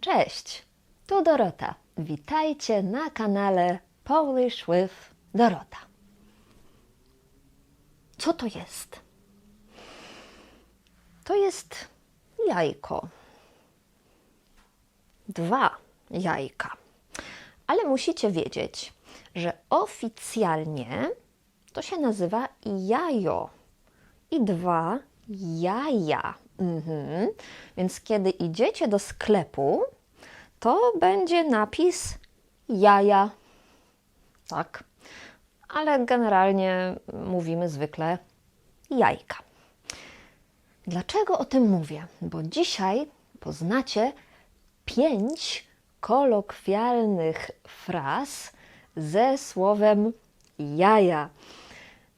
Cześć, tu Dorota. Witajcie na kanale Polish with Dorota. Co to jest? To jest jajko. 2 jajka. Ale musicie wiedzieć, że oficjalnie to się nazywa jajo i 2 jaja. Więc kiedy idziecie do sklepu, to będzie napis jaja. Tak. Ale generalnie mówimy zwykle jajka. Dlaczego o tym mówię? Bo dzisiaj poznacie 5 kolokwialnych fraz ze słowem jaja.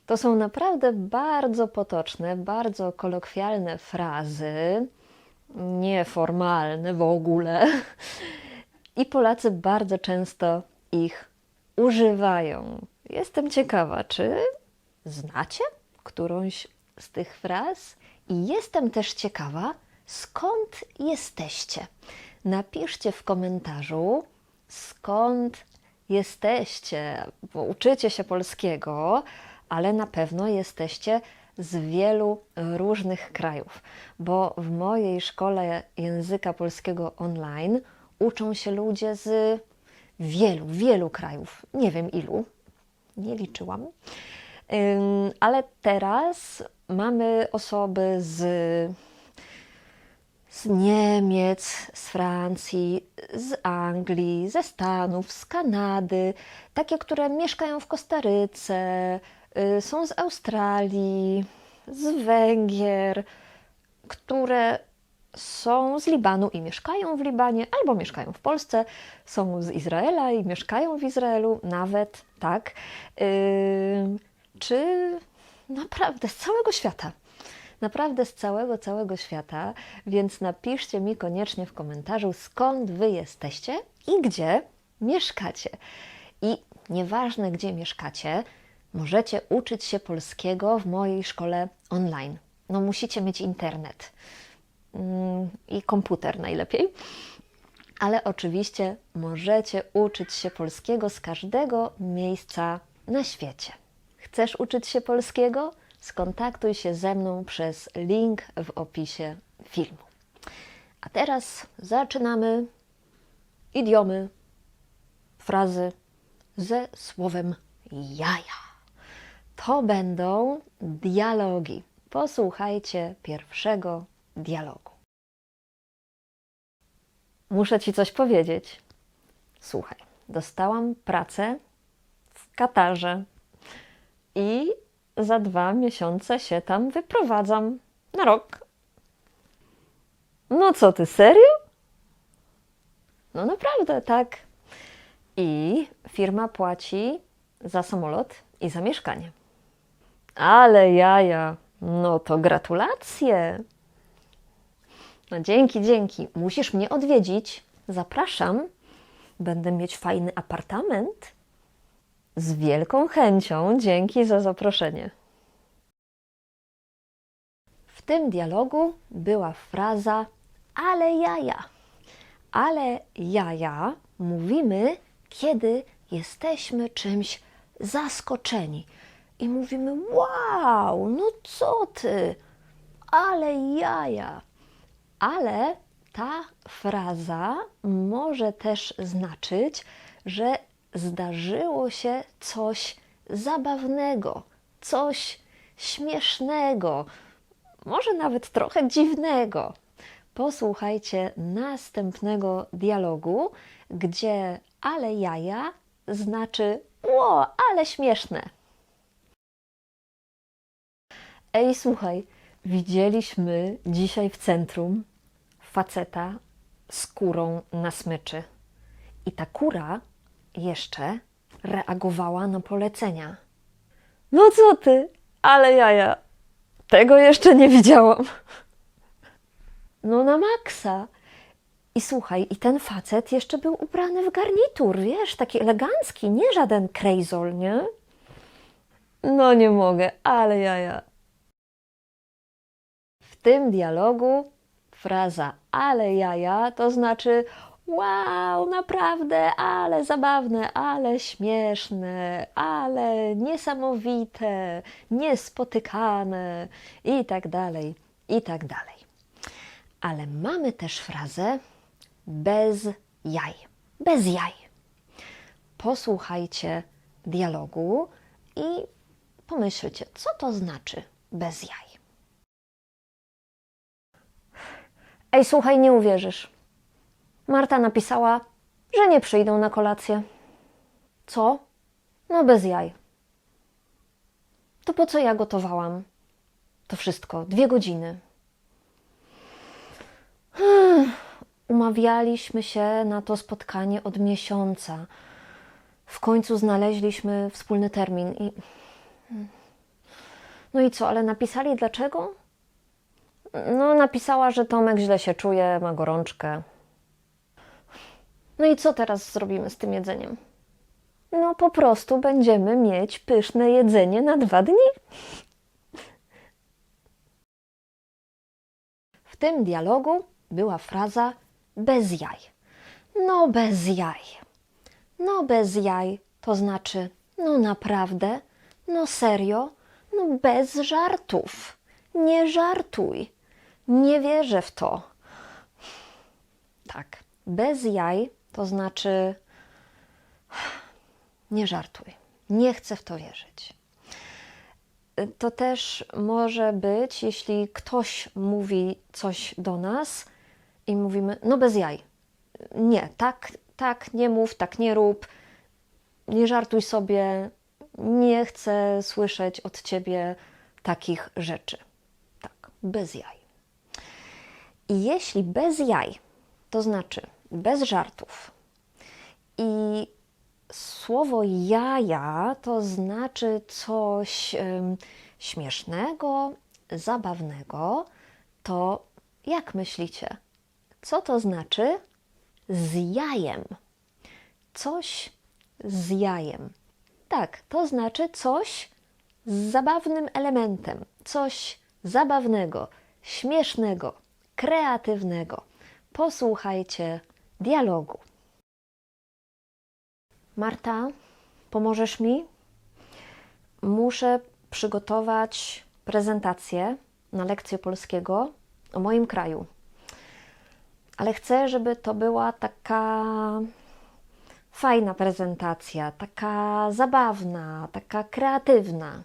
To są naprawdę bardzo potoczne, bardzo kolokwialne frazy, nieformalne w ogóle. I Polacy bardzo często ich używają. Jestem ciekawa, czy znacie którąś z tych fraz? I jestem też ciekawa, skąd jesteście. Napiszcie w komentarzu, skąd jesteście, bo uczycie się polskiego, ale na pewno jesteście z wielu różnych krajów, bo w mojej szkole języka polskiego online uczą się ludzie z wielu krajów. Nie wiem ilu, nie liczyłam. Ale teraz mamy osoby z Niemiec, z Francji, z Anglii, ze Stanów, z Kanady, takie, które mieszkają w Kostaryce, są z Australii, z Węgier, które są z Libanu i mieszkają w Libanie, albo mieszkają w Polsce, są z Izraela i mieszkają w Izraelu, nawet, tak, czy naprawdę z całego świata. Naprawdę z całego świata, więc napiszcie mi koniecznie w komentarzu, skąd Wy jesteście i gdzie mieszkacie. I nieważne, gdzie mieszkacie, możecie uczyć się polskiego w mojej szkole online. No musicie mieć internet i komputer najlepiej, ale oczywiście możecie uczyć się polskiego z każdego miejsca na świecie. Chcesz uczyć się polskiego? Skontaktuj się ze mną przez link w opisie filmu. A teraz zaczynamy idiomy, frazy ze słowem jaja. To będą dialogi. Posłuchajcie pierwszego dialogu. Muszę Ci coś powiedzieć. Słuchaj, dostałam pracę w Katarze i za 2 miesiące się tam wyprowadzam na rok. No co ty, serio? No naprawdę, tak. I firma płaci za samolot i za mieszkanie. Ale jaja, no to gratulacje. No dzięki. Musisz mnie odwiedzić. Zapraszam. Będę mieć fajny apartament. Z wielką chęcią, dzięki za zaproszenie. W tym dialogu była fraza ale jaja. Ale jaja mówimy, kiedy jesteśmy czymś zaskoczeni. I mówimy, wow, no co ty, ale jaja. Ale ta fraza może też znaczyć, że zdarzyło się coś zabawnego, coś śmiesznego, może nawet trochę dziwnego. Posłuchajcie następnego dialogu, gdzie ale jaja znaczy ło, ale śmieszne. Ej, słuchaj, widzieliśmy dzisiaj w centrum faceta z kurą na smyczy. I ta kura jeszcze reagowała na polecenia. No co ty, ale jaja, tego jeszcze nie widziałam. No na maksa. I słuchaj, i ten facet jeszcze był ubrany w garnitur, wiesz, taki elegancki, nie żaden krejzol, nie? No nie mogę, ale jaja. W tym dialogu fraza ale jaja to znaczy Wow, naprawdę, ale zabawne, ale śmieszne, ale niesamowite, niespotykane i tak dalej, i tak dalej. Ale mamy też frazę bez jaj. Bez jaj. Posłuchajcie dialogu i pomyślcie, co to znaczy bez jaj. Ej, słuchaj, nie uwierzysz. Marta napisała, że nie przyjdą na kolację. Co? No bez jaj. To po co ja gotowałam? To wszystko, 2 godziny. Umawialiśmy się na to spotkanie od miesiąca. W końcu znaleźliśmy wspólny termin i... No i co, ale napisali dlaczego? No, napisała, że Tomek źle się czuje, ma gorączkę. No i co teraz zrobimy z tym jedzeniem? No, po prostu będziemy mieć pyszne jedzenie na 2 dni. W tym dialogu była fraza bez jaj. No bez jaj. No bez jaj to znaczy no naprawdę, no serio, no bez żartów. Nie żartuj. Nie wierzę w to. Tak, bez jaj to znaczy nie żartuj. Nie chcę w to wierzyć. To też może być, jeśli ktoś mówi coś do nas i mówimy, no bez jaj. Nie, tak nie mów, tak nie rób, nie żartuj sobie, nie chcę słyszeć od ciebie takich rzeczy. Tak, bez jaj. I jeśli bez jaj, to znaczy bez żartów i słowo jaja to znaczy coś śmiesznego, zabawnego, to jak myślicie, co to znaczy z jajem? Coś z jajem. Tak, to znaczy coś z zabawnym elementem, coś zabawnego, śmiesznego, kreatywnego. Posłuchajcie dialogu. Marta, pomożesz mi? Muszę przygotować prezentację na lekcję polskiego o moim kraju. Ale chcę, żeby to była taka fajna prezentacja, taka zabawna, taka kreatywna.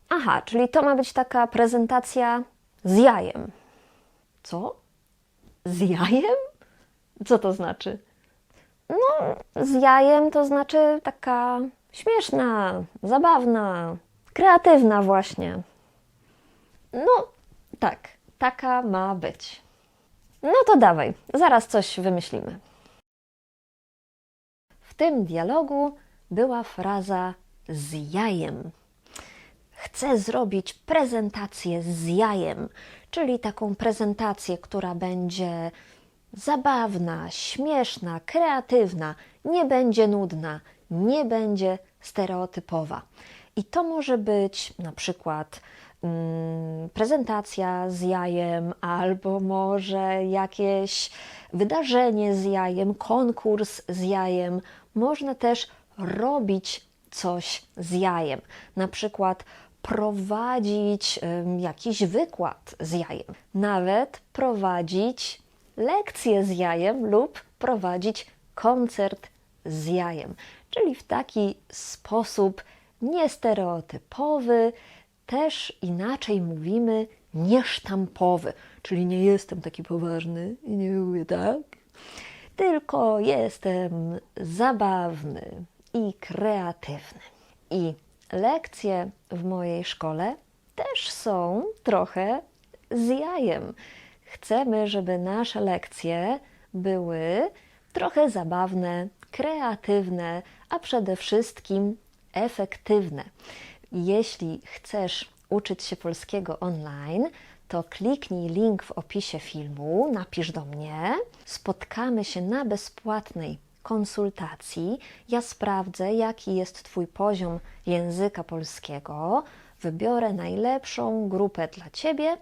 Aha, czyli to ma być taka prezentacja z jajem. Co? Z jajem? Co to znaczy? No, z jajem to znaczy taka śmieszna, zabawna, kreatywna właśnie. No, tak, taka ma być. No to dawaj, zaraz coś wymyślimy. W tym dialogu była fraza z jajem. Chcę zrobić prezentację z jajem, czyli taką prezentację, która będzie zabawna, śmieszna, kreatywna, nie będzie nudna, nie będzie stereotypowa. I to może być na przykład prezentacja z jajem, albo może jakieś wydarzenie z jajem, konkurs z jajem. Można też robić coś z jajem, na przykład prowadzić jakiś wykład z jajem, nawet prowadzić lekcję z jajem lub prowadzić koncert z jajem. Czyli w taki sposób niestereotypowy, też inaczej mówimy niesztampowy, czyli nie jestem taki poważny i nie mówię tak, tylko jestem zabawny i kreatywny. I lekcje w mojej szkole też są trochę z jajem. Chcemy, żeby nasze lekcje były trochę zabawne, kreatywne, a przede wszystkim efektywne. Jeśli chcesz uczyć się polskiego online, to kliknij link w opisie filmu, napisz do mnie, spotkamy się na bezpłatnej konsultacji. Ja sprawdzę, jaki jest Twój poziom języka polskiego, wybiorę najlepszą grupę dla Ciebie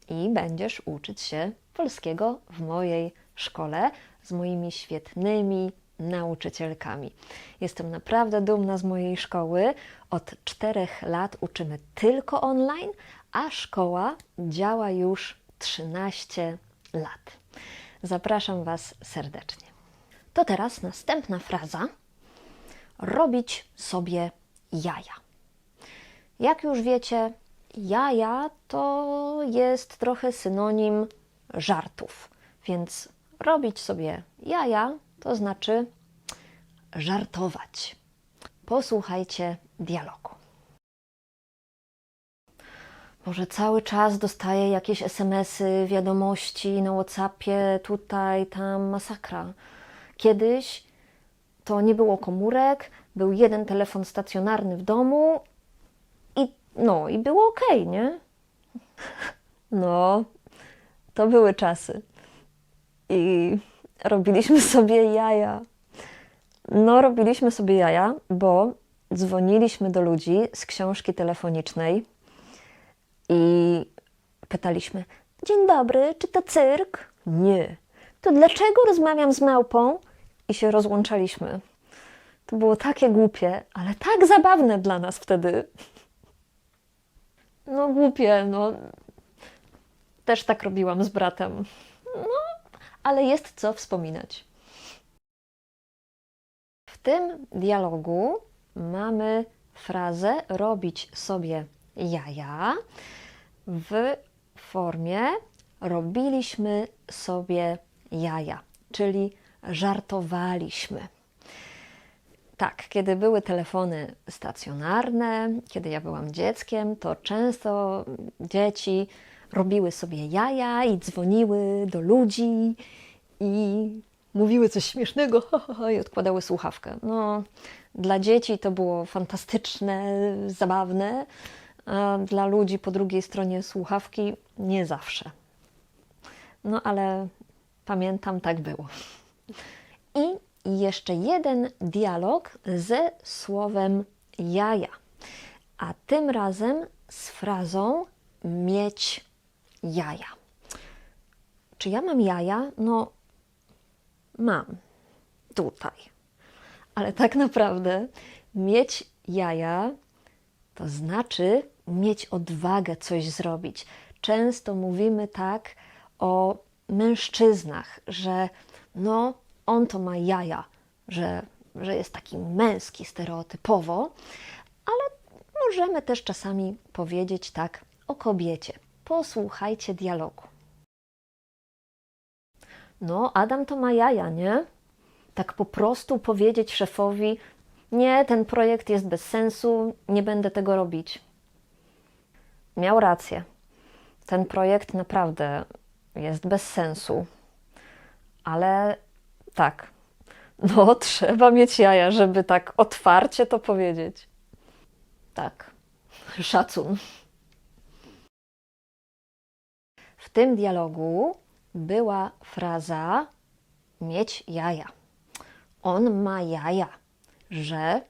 i będziesz uczyć się polskiego w mojej szkole z moimi świetnymi nauczycielkami. Jestem naprawdę dumna z mojej szkoły. Od 4 lat uczymy tylko online, a szkoła działa już 13 lat. Zapraszam Was serdecznie. To teraz następna fraza. Robić sobie jaja. Jak już wiecie, jaja to jest trochę synonim żartów, więc robić sobie jaja to znaczy żartować. Posłuchajcie dialogu. Może cały czas dostaję jakieś SMS-y, wiadomości na WhatsAppie, tutaj, tam, masakra. Kiedyś to nie było komórek, był jeden telefon stacjonarny w domu i było okej, nie? No, to były czasy. I robiliśmy sobie jaja. No, robiliśmy sobie jaja, bo dzwoniliśmy do ludzi z książki telefonicznej i pytaliśmy: dzień dobry, czy to cyrk? Nie. To dlaczego rozmawiam z małpą? I się rozłączaliśmy. To było takie głupie, ale tak zabawne dla nas wtedy. No głupie, no. Też tak robiłam z bratem. No, ale jest co wspominać. W tym dialogu mamy frazę robić sobie jaja w formie robiliśmy sobie jaja, czyli żartowaliśmy. Tak, kiedy były telefony stacjonarne, kiedy ja byłam dzieckiem, to często dzieci robiły sobie jaja i dzwoniły do ludzi i mówiły coś śmiesznego i odkładały słuchawkę. No, dla dzieci to było fantastyczne, zabawne, a dla ludzi po drugiej stronie słuchawki nie zawsze. No ale pamiętam, tak było. I jeszcze jeden dialog ze słowem jaja, a tym razem z frazą mieć jaja. Czy ja mam jaja? No, mam. Tutaj. Ale tak naprawdę mieć jaja to znaczy mieć odwagę coś zrobić. Często mówimy tak o mężczyznach, że no, on to ma jaja, że jest taki męski stereotypowo, ale możemy też czasami powiedzieć tak o kobiecie. Posłuchajcie dialogu. No, Adam to ma jaja, nie? Tak po prostu powiedzieć szefowi: nie, ten projekt jest bez sensu, nie będę tego robić. Miał rację. Ten projekt naprawdę jest bez sensu. Ale tak, no trzeba mieć jaja, żeby tak otwarcie to powiedzieć. Tak, szacun. W tym dialogu była fraza mieć jaja. On ma jaja, że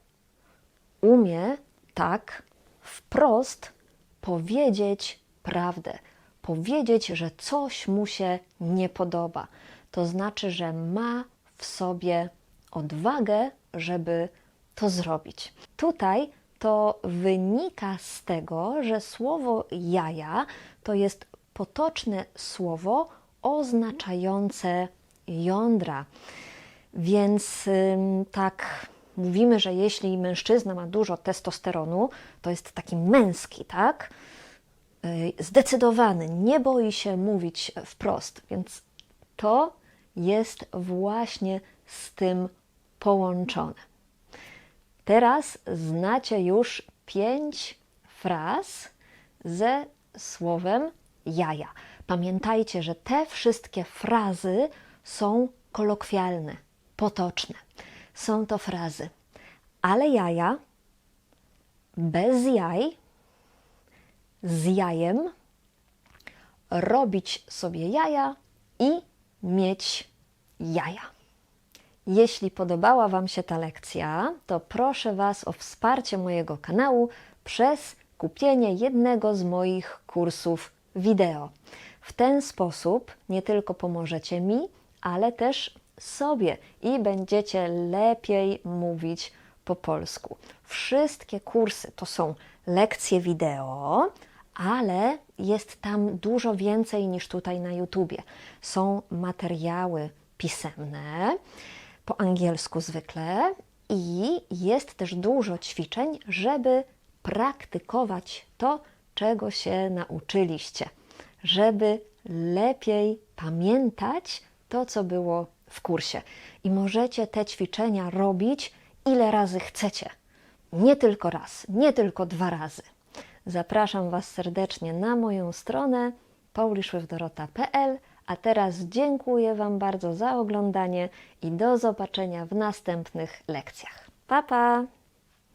umie tak wprost powiedzieć prawdę. Powiedzieć, że coś mu się nie podoba. To znaczy, że ma w sobie odwagę, żeby to zrobić. Tutaj to wynika z tego, że słowo jaja to jest potoczne słowo oznaczające jądra. Więc tak mówimy, że jeśli mężczyzna ma dużo testosteronu, to jest taki męski, tak? Zdecydowany, nie boi się mówić wprost, więc to jest właśnie z tym połączone. Teraz znacie już 5 fraz ze słowem jaja. Pamiętajcie, że te wszystkie frazy są kolokwialne, potoczne. Są to frazy ale jaja, bez jaj, z jajem, robić sobie jaja i mieć jaja. Jeśli podobała Wam się ta lekcja, to proszę Was o wsparcie mojego kanału przez kupienie jednego z moich kursów wideo. W ten sposób nie tylko pomożecie mi, ale też sobie i będziecie lepiej mówić po polsku. Wszystkie kursy to są lekcje wideo, ale jest tam dużo więcej niż tutaj na YouTubie. Są materiały pisemne, po angielsku zwykle, i jest też dużo ćwiczeń, żeby praktykować to, czego się nauczyliście, żeby lepiej pamiętać to, co było w kursie. I możecie te ćwiczenia robić ile razy chcecie. Nie tylko raz, nie tylko 2 razy. Zapraszam Was serdecznie na moją stronę polishwithdorota.pl, a teraz dziękuję Wam bardzo za oglądanie i do zobaczenia w następnych lekcjach. Pa, pa!